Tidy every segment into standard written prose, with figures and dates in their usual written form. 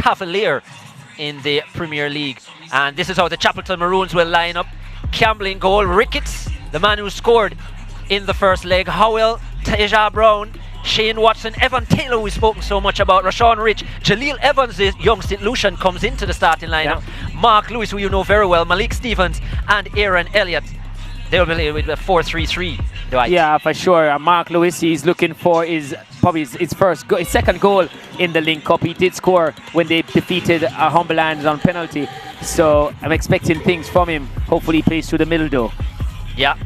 cavalier in the Premier League. And this is how the Chapelton Maroons will line up. Campbell in goal, Ricketts, the man who scored in the first leg, Howell, Taja Brown, Shane Watson, Evan Taylor, we've spoken so much about, Rashawn Rich, Jaleel Evans, the young St. Lucian, comes into the starting lineup. Yeah. Mark Lewis, who you know very well, Malik Stevens, and Aaron Elliott. They'll be with a 4-3-3. Right? Yeah, for sure. Mark Lewis, he's looking for his second goal in the Lynk Cup. He did score when they defeated Humberland on penalty. So I'm expecting things from him. Hopefully he plays through the middle though. Yeah.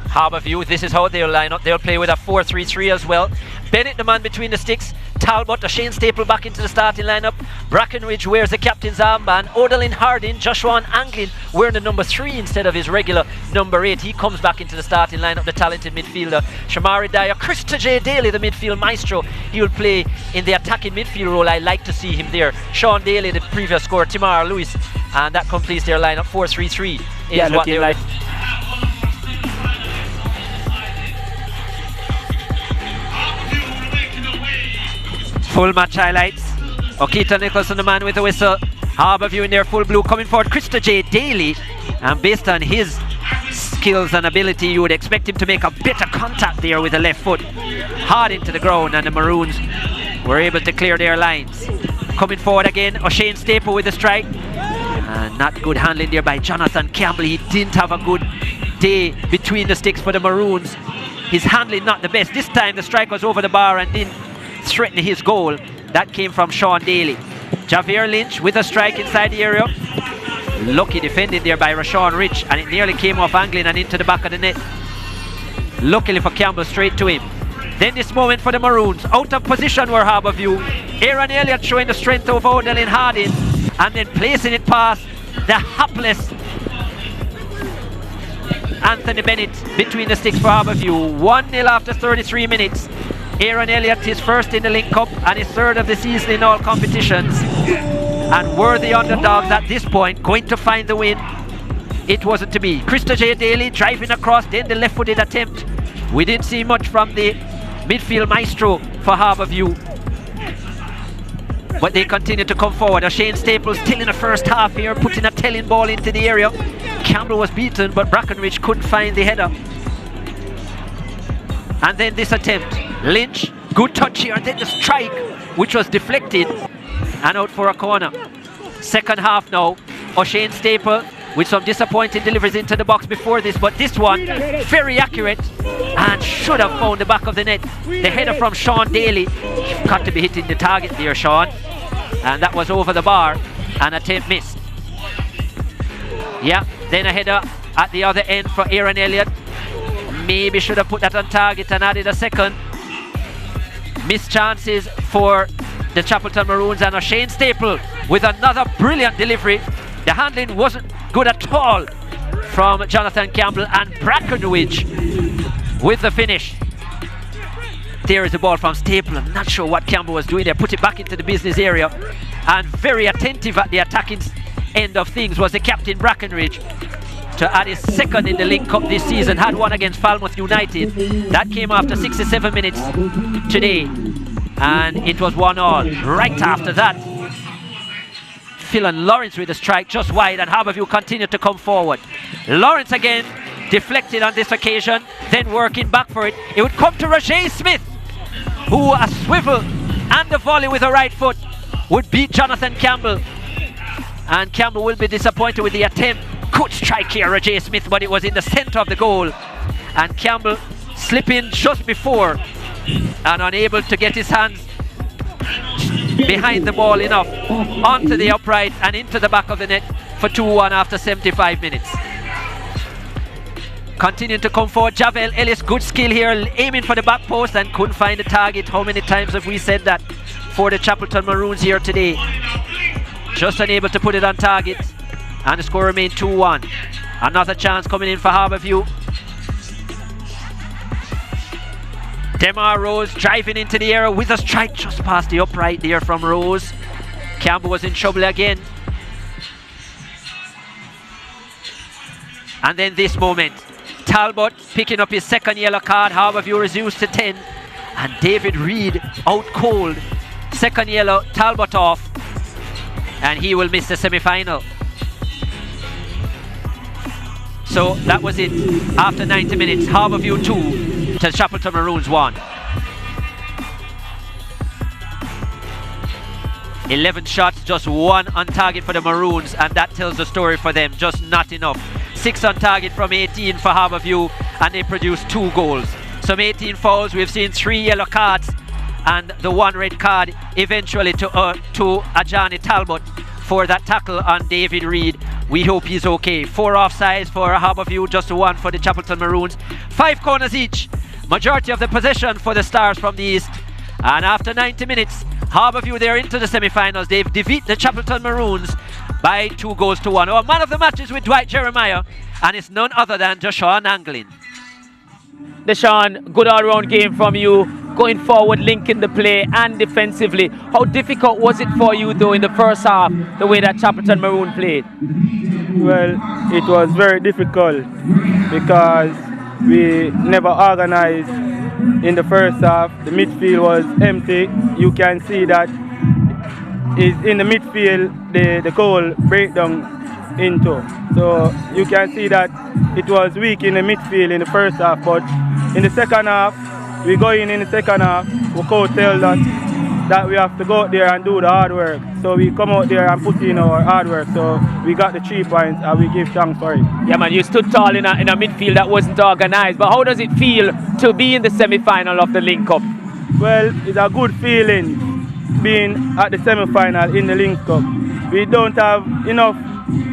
Harbourview, this is how they'll line up. They'll play with a 4-3-3 as well. Bennett, the man between the sticks. Talbot, Shane Staple back into the starting lineup. Brackenridge wears the captain's armband. Odalyn Hardin, Joshua Anglin wearing the number 3 instead of his regular number 8. He comes back into the starting lineup, the talented midfielder. Shamari Dyer, Krista J. Daly, the midfield maestro. He will play in the attacking midfield role. I like to see him there. Sean Daly, the previous scorer. Timara Lewis. And that completes their lineup. 4-3-3 is what they're like. Full match highlights. Okita Nicholson, the man with the whistle. Harbourview in their full blue coming forward. Krista J. Daly. And based on his skills and ability, you would expect him to make a better contact there with the left foot. Hard into the ground, and the Maroons were able to clear their lines. Coming forward again, O'Shane Staple with the strike. And not good handling there by Jonathan Campbell. He didn't have a good day between the sticks for the Maroons. His handling not the best. This time the strike was over the bar and didn't threaten his goal. That came from Sean Daly. Javier Lynch with a strike inside the area. Lucky defended there by Rashawn Rich, and it nearly came off Anglin and into the back of the net. Luckily for Campbell, straight to him. Then this moment for the Maroons. Out of position were Harbourview. Aaron Elliott showing the strength over Odalyn Hardin, and then placing it past the hapless Anthony Bennett between the sticks for Harbourview. 1-0 after 33 minutes. Aaron Elliott, his first in the Lynk Cup and his third of the season in all competitions. And were the underdogs at this point going to find the win? It wasn't to be. Krista J. Daly driving across, then the left-footed attempt. We didn't see much from the midfield maestro for Harbourview. But they continue to come forward. O'Shane Staples still in the first half here, putting a telling ball into the area. Campbell was beaten, but Brackenridge couldn't find the header. And then this attempt. Lynch, good touch here, and then the strike, which was deflected and out for a corner. Second half now. O'Shane Staple with some disappointing deliveries into the box before this, but this one very accurate and should have found the back of the net. The header from Sean Daly. You've got to be hitting the target there, Sean. And that was over the bar, and attempt missed. Yeah, then a header at the other end for Aaron Elliott. Maybe should have put that on target and added a second. Missed chances for the Chapelton Maroons, and O'Shane Staple with another brilliant delivery. The handling wasn't good at all from Jonathan Campbell, and Brackenridge with the finish. There is the ball from Staple. I'm not sure what Campbell was doing there. Put it back into the business area, and very attentive at the attacking end of things was the captain Brackenridge to add his second in the Lynk Cup this season. Had one against Falmouth United. That came after 67 minutes today, and it was 1-1. Right after that, Phelan Lawrence with a strike just wide, and Harbourview continued to come forward. Lawrence again deflected on this occasion, then working back for it. It would come to Roger Smith, who a swivel and a volley with a right foot would beat Jonathan Campbell, and Campbell will be disappointed with the attempt. Good strike here, Roger Smith, but it was in the centre of the goal, and Campbell slipping just before and unable to get his hands behind the ball enough onto the upright and into the back of the net for 2-1 after 75 minutes. Continuing to come forward, Javel Ellis, good skill here, aiming for the back post and couldn't find the target. How many times have we said that for the Chapelton Maroons here today? Just unable to put it on target, and the score remained 2-1. Another chance coming in for Harbourview. Demar Rose driving into the area with a strike just past the upright there from Rose. Campbell was in trouble again. And then this moment, Talbot picking up his second yellow card. Harbourview reduced to 10, and David Reed out cold. Second yellow, Talbot off. and he will miss the semi-final. So that was it. After 90 minutes, Harbourview 2 to Chapelton Maroons 1. 11 shots, just 1 on target for the Maroons, and that tells the story for them, just not enough. 6 on target from 18 for Harbourview, and they produced 2 goals. Some 18 fouls, we've seen 3 yellow cards, and the 1 red card eventually to Ajani Talbot for that tackle on David Reed. We hope he's okay. 4 offsides for Harbourview, just 1 for the Chapelton Maroons. 5 corners each. Majority of the possession for the Stars from the East. And after 90 minutes, Harbourview, they're into the semi-finals. They've defeated the Chapelton Maroons by 2 goals to 1. Our man of the match is with Dwight Jeremiah, and it's none other than Joshua Anglin. Deshaun, good all-round game from you. Going forward, linking the play and defensively. How difficult was it for you, though, in the first half, the way that Chapelton Maroon played? Well, it was very difficult because we never organized in the first half. The midfield was empty. You can see that is in the midfield the goal breakdown into. So you can see that it was weak in the midfield in the first half, but in the second half, we go in the second half, we coach tell us that we have to go out there and do the hard work. So we come out there and put in our hard work. So we got the 3 points and we give thanks for it. Yeah, man, you stood tall in a midfield that wasn't organized. But how does it feel to be in the semi-final of the Lynk Cup? Well, it's a good feeling being at the semi-final in the Lynk Cup. We don't have enough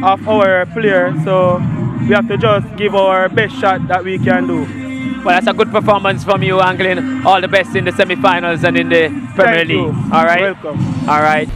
of our players, so we have to just give our best shot that we can do. Well, that's a good performance from you, Anglin. All the best in the semi-finals and in the Premier League. All right? Welcome. All right.